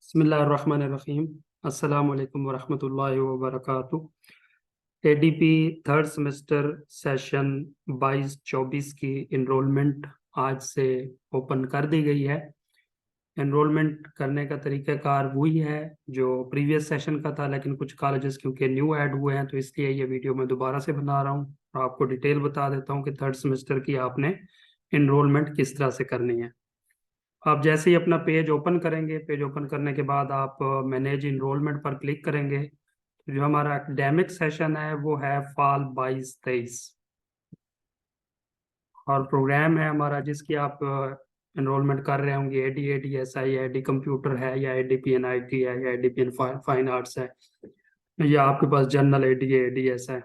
बिस्मिल्लाहिर्रहमानिर्रहीम। अस्सलाम वालेकुम वरहमतुल्लाहि वबरकातुह। एडीपी थर्ड सेमेस्टर सेशन 22-24 की इनरोलमेंट आज से ओपन कर दी गई है। एनरोलमेंट करने का तरीक़ाकार वही है जो प्रीवियस सेशन का था, लेकिन कुछ कॉलेजेस क्योंकि न्यू ऐड हुए हैं तो इसलिए ये वीडियो मैं दोबारा से बना रहा हूँ और आपको डिटेल बता देता हूँ कि थर्ड सेमेस्टर की आपने इनरोलमेंट किस तरह से करनी है। आप जैसे ही अपना पेज ओपन करेंगे, पेज ओपन करने के बाद आप मैनेज इनरोलमेंट पर क्लिक करेंगे। जो हमारा एकेडमिक सेशन है वो है फाल 22-23 और प्रोग्राम है हमारा जिसकी आप एनरोलमेंट कर रहे होंगे। AD/AD/SI है, AD कंप्यूटर है, या ADPNIT है, या ADPN फाइन आर्ट्स है, या आपके पास जनरल AD/AD/S है।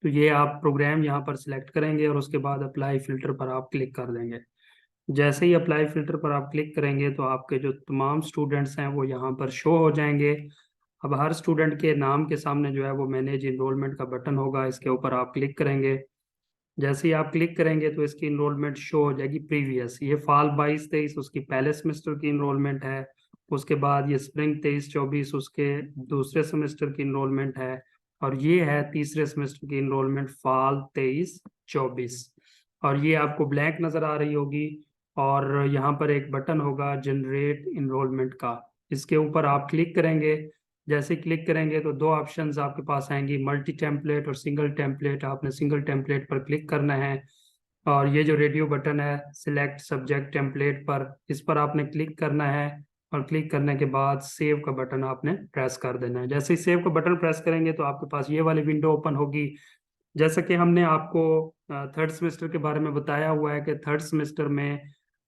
तो ये आप प्रोग्राम यहाँ पर सिलेक्ट करेंगे और उसके बाद अप्लाई फिल्टर पर आप क्लिक कर देंगे। जैसे ही अप्लाई फिल्टर पर आप क्लिक करेंगे तो आपके जो तमाम स्टूडेंट्स हैं वो यहाँ पर शो हो जाएंगे। अब हर स्टूडेंट के नाम के सामने जो है वो मैनेज इनरोलमेंट का बटन होगा, इसके ऊपर आप क्लिक करेंगे। जैसे ही आप क्लिक करेंगे तो इसकी इनरोलमेंट शो हो जाएगी प्रीवियस। ये फाल 22-23 उसकी पहले सेमेस्टर की इनरोलमेंट है। उसके बाद ये स्प्रिंग 23-24 उसके दूसरे सेमेस्टर की इनरोलमेंट है। और ये है तीसरे सेमेस्टर की इनरोलमेंट फाल 23-24। और ये आपको ब्लैंक नज़र आ रही होगी और यहाँ पर एक बटन होगा जनरेट इनरोलमेंट का, इसके ऊपर आप क्लिक करेंगे। जैसे क्लिक करेंगे तो दो ऑप्शंस आपके पास आएंगी, मल्टी टेम्पलेट और सिंगल टेम्पलेट। आपने सिंगल टेम्पलेट पर क्लिक करना है और ये जो रेडियो बटन है सिलेक्ट सब्जेक्ट टेम्पलेट पर, इस पर आपने क्लिक करना है और क्लिक करने के बाद सेव का बटन आपने प्रेस कर देना है। जैसे ही सेव का बटन प्रेस करेंगे तो आपके पास ये वाली विंडो ओपन होगी। जैसा कि हमने आपको थर्ड सेमेस्टर के बारे में बताया हुआ है कि थर्ड सेमेस्टर में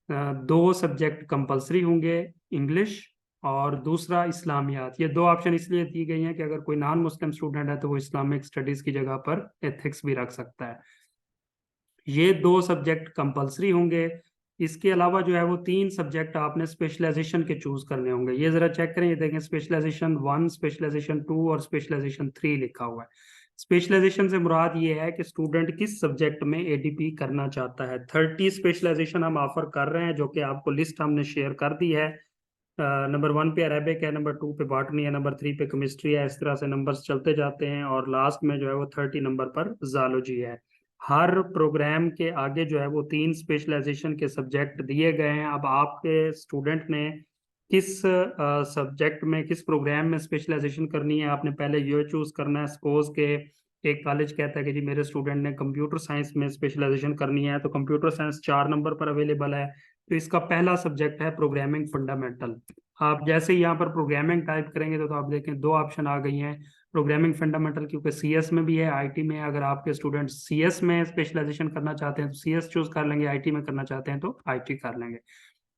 दो सब्जेक्ट कंपलसरी होंगे, इंग्लिश और दूसरा इस्लामियात। ये दो ऑप्शन इसलिए दी गई हैं कि अगर कोई नॉन मुस्लिम स्टूडेंट है तो वो इस्लामिक स्टडीज की जगह पर एथिक्स भी रख सकता है। ये दो सब्जेक्ट कंपलसरी होंगे। इसके अलावा जो है वो तीन सब्जेक्ट आपने स्पेशलाइजेशन के चूज करने होंगे। ये जरा चेक करें, ये देखें स्पेशलाइजेशन 1, स्पेशलाइजेशन 2 और स्पेशलाइजेशन 3 लिखा हुआ है। स्पेशलाइजेशन से मुराद ये है कि स्टूडेंट किस सब्जेक्ट में एडीपी करना चाहता है। 30 स्पेशलाइजेशन हम ऑफर कर रहे हैं जो कि आपको लिस्ट हमने शेयर कर दी है। नंबर 1 पे अरेबिक है, नंबर 2 पे बॉटनी है, नंबर 3 पे केमिस्ट्री है। इस तरह से नंबर्स चलते जाते हैं और लास्ट में जो है वो 30 नंबर पर ज़ूलॉजी है। हर प्रोग्राम के आगे जो है वो तीन स्पेशलाइजेशन के सब्जेक्ट दिए गए हैं। अब आपके स्टूडेंट ने किस सब्जेक्ट में, किस प्रोग्राम में स्पेशलाइजेशन करनी है, आपने पहले ये चूज करना है। सपोज के एक कॉलेज कहता है कि जी मेरे स्टूडेंट ने कंप्यूटर साइंस में स्पेशलाइजेशन करनी है, तो कंप्यूटर साइंस 4 नंबर पर अवेलेबल है। तो इसका पहला सब्जेक्ट है प्रोग्रामिंग फंडामेंटल। आप जैसे ही यहाँ पर प्रोग्रामिंग टाइप करेंगे तो आप देखें दो ऑप्शन आ गई हैं, प्रोग्रामिंग फंडामेंटल, क्योंकि सीएस में भी है, आईटी में है। अगर आपके स्टूडेंट सीएस में स्पेशलाइजेशन करना चाहते हैं तो सीएस चूज कर लेंगे, आईटी में करना चाहते हैं तो आईटी कर लेंगे।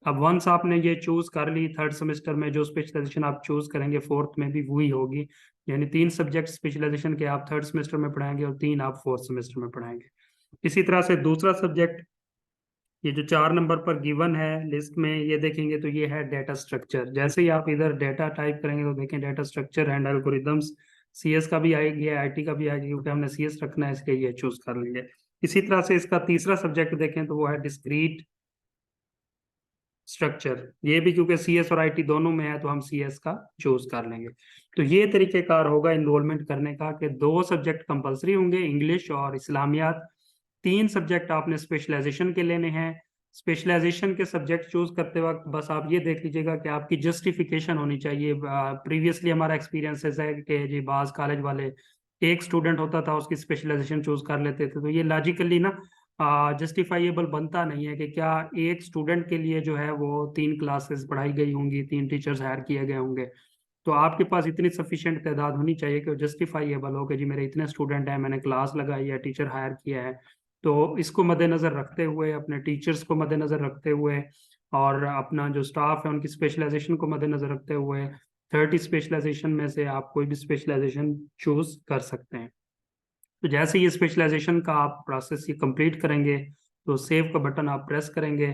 अब वंस आपने ये चूज कर ली, थर्ड सेमेस्टर में जो स्पेशलाइजेशन आप चूज करेंगे फोर्थ में भी वही होगी। यानी तीन सब्जेक्ट स्पेशलाइजेशन के आप थर्ड सेमेस्टर में पढ़ाएंगे और तीन आप फोर्थ सेमेस्टर में पढ़ाएंगे। इसी तरह से दूसरा सब्जेक्ट, ये जो 4 नंबर पर गिवन है लिस्ट में, ये देखेंगे तो ये है डेटा स्ट्रक्चर। जैसे ही आप इधर डेटा टाइप करेंगे तो देखें data structure and algorithms, CS का भी आएगी, आईटी का भी आएगी, क्योंकि हमने सीएस रखना है इसलिए ये चूज कर लेंगे। इसी तरह से इसका तीसरा सब्जेक्ट देखें तो वो है डिस्क्रीट स्ट्रक्चर। ये भी क्योंकि सीएस और आईटी दोनों में है तो हम सीएस का चूज कर लेंगे। तो ये तरीकेकार होगा इनरोलमेंट करने का कि दो सब्जेक्ट कंपलसरी होंगे, इंग्लिश और इस्लामियात। तीन सब्जेक्ट आपने स्पेशलाइजेशन के लेने हैं। स्पेशलाइजेशन के सब्जेक्ट चूज करते वक्त बस आप ये देख लीजिएगा कि आपकी जस्टिफिकेशन होनी चाहिए। प्रीवियसली हमारा एक्सपीरियंस ऐसा है कि जी बाज कॉलेज वाले एक स्टूडेंट होता था उसकी स्पेशलाइजेशन चूज कर लेते थे, तो ये लॉजिकली ना जस्टिफाइएबल बनता नहीं है कि क्या एक स्टूडेंट के लिए जो है वो तीन क्लासेस पढ़ाई गई होंगी, तीन टीचर्स हायर किए गए होंगे। तो आपके पास इतनी सफिशिएंट तादाद होनी चाहिए कि जस्टिफाइएबल हो कि जी मेरे इतने स्टूडेंट हैं, मैंने क्लास लगाई है, टीचर हायर किया है। तो इसको मद्देनजर रखते हुए, अपने टीचर्स को मद्देनजर रखते हुए और अपना जो स्टाफ है उनकी स्पेशलाइजेशन को मद्देनजर रखते हुए 30 स्पेशलाइजेशन में से आप कोई भी स्पेशलाइजेशन चूज कर सकते हैं। तो जैसे ये स्पेशलाइजेशन का आप प्रोसेस ये कंप्लीट करेंगे तो सेव का बटन आप प्रेस करेंगे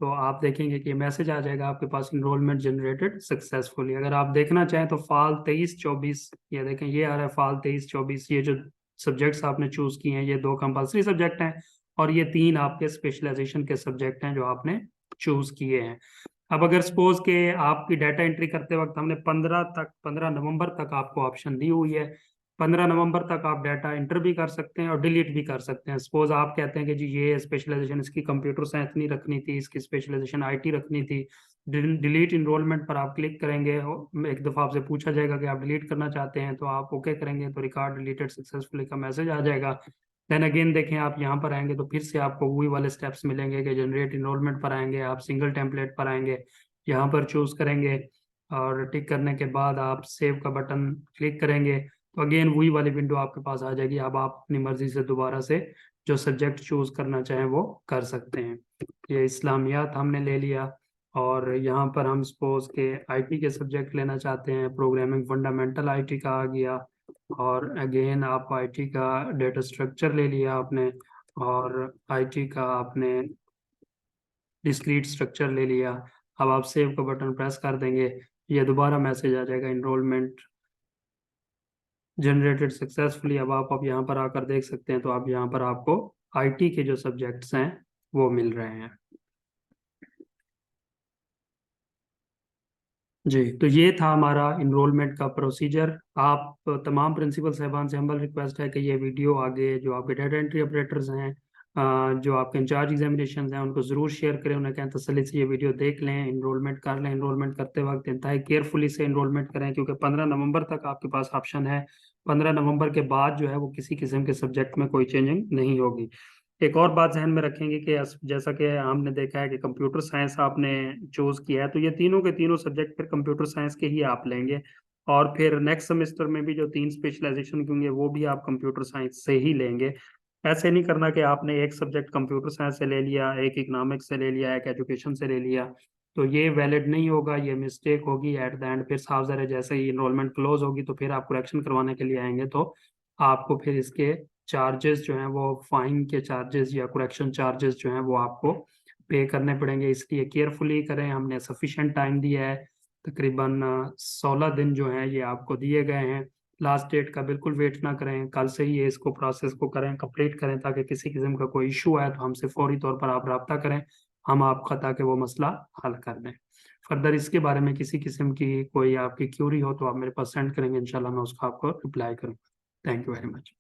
तो आप देखेंगे कि मैसेज आ जाएगा आपके पास, इनरोलमेंट जनरेटेड सक्सेसफुली। अगर आप देखना चाहें तो फाल 23-24, ये देखें ये आ रहा है फाल 23-24। ये जो सब्जेक्ट्स आपने चूज किए हैं ये दो कंपलसरी सब्जेक्ट हैं और ये तीन आपके स्पेशलाइजेशन के सब्जेक्ट हैं जो आपने चूज किए हैं। अब अगर सपोज के आपकी डाटा एंट्री करते वक्त हमने 15 नवंबर तक आपको ऑप्शन दी हुई है, 15 नवंबर तक आप डाटा एंटर भी कर सकते हैं और डिलीट भी कर सकते हैं। सपोज आप कहते हैं कि जी ये स्पेशलाइजेशन इसकी कंप्यूटर साइंस नहीं रखनी थी, इसकी स्पेशलाइजेशन आईटी रखनी थी, डिलीट इनरोलमेंट पर आप क्लिक करेंगे, एक दफ़ा आपसे पूछा जाएगा कि आप डिलीट करना चाहते हैं, तो आप ओके करेंगे तो रिकॉर्ड डिलीटेड सक्सेसफुली का मैसेज आ जाएगा। देन अगेन देखें, आप यहाँ पर आएंगे तो फिर से आपको वही वाले स्टेप्स मिलेंगे कि जनरेट इनरोलमेंट पर आएंगे, आप सिंगल टेम्पलेट पर आएंगे, यहाँ पर चूज करेंगे और टिक करने के बाद आप सेव का बटन क्लिक करेंगे तो अगेन वही वाली विंडो आपके पास आ जाएगी। अब आप अपनी मर्जी से दोबारा से जो सब्जेक्ट चूज करना चाहें वो कर सकते हैं। ये इस्लामियात हमने ले लिया और यहाँ पर हम सपोज के आईटी के सब्जेक्ट लेना चाहते हैं, प्रोग्रामिंग फंडामेंटल आईटी का आ गया, और अगेन आप आईटी का डेटा स्ट्रक्चर ले लिया आपने, और आईटी का आपने डिस्क्रीट स्ट्रक्चर ले लिया। अब आप सेव का बटन प्रेस कर देंगे, ये दोबारा मैसेज आ जाएगा इनरोलमेंट जनरेटेड सक्सेसफुली। अब यहाँ पर आकर देख सकते हैं तो आप यहाँ पर आपको आईटी के जो सब्जेक्ट्स हैं वो मिल रहे हैं। जी, तो ये था हमारा इनरोलमेंट का प्रोसीजर। आप तमाम प्रिंसिपल साहिबान से हम्बल रिक्वेस्ट है कि ये वीडियो आगे जो आपके डाटा एंट्री ऑपरेटर्स हैं, जो आपके इंचार्ज एग्जामिनेशन हैं, उनको ज़रूर शेयर करें। उन्हें कहें तसल्ली से ये वीडियो देख लें, इनरोलमेंट कर लें। इनरोलमेंट करते वक्त इंतहाई केयरफुली से इनरोलमेंट करें क्योंकि 15 नवंबर तक आपके पास ऑप्शन है। 15 नवंबर के बाद जो है वो किसी किस्म के सब्जेक्ट में कोई चेंजिंग नहीं होगी। एक और बात जहन में रखेंगे कि जैसा कि हमने देखा है कि कंप्यूटर साइंस आपने चूज किया है, तो ये तीनों के तीनों सब्जेक्ट फिर कंप्यूटर साइंस के ही आप लेंगे, और फिर नेक्स्ट सेमेस्टर में भी जो 3 स्पेशलाइजेशन होंगे वो भी आप कंप्यूटर साइंस से ही लेंगे। ऐसे नहीं करना कि आपने एक सब्जेक्ट कंप्यूटर साइंस से ले लिया, एक इकोनॉमिक्स से ले लिया, एक एजुकेशन से ले लिया, तो ये वैलिड नहीं होगा, ये मिस्टेक होगी एट द एंड। फिर साफ ज़रा जैसे ही इनरोलमेंट क्लोज होगी तो फिर आप करेक्शन करवाने के लिए आएंगे तो आपको फिर इसके चार्जेस जो हैं वो फाइन के चार्जेस या करेक्शन चार्जेस जो हैं वो आपको पे करने पड़ेंगे। इसलिए केयरफुली करें। हमने सफिशेंट टाइम दिया है, तकरीबन 16 दिन जो हैं ये आपको दिए गए हैं। लास्ट डेट का बिल्कुल वेट ना करें, कल से ही ये इसको प्रोसेस को करें, कंप्लीट करें, ताकि किसी किस्म का कोई इशू आए तो हमसे फौरी तौर पर आप रब्ता करें, हम आपका ताकि वो मसला हल कर दें। फर्दर इसके बारे में किसी किस्म की कोई आपकी क्यूरी हो तो आप मेरे पास सेंड करेंगे, इंशाल्लाह मैं उसका आपको रिप्लाई करूँ। Thank you very much.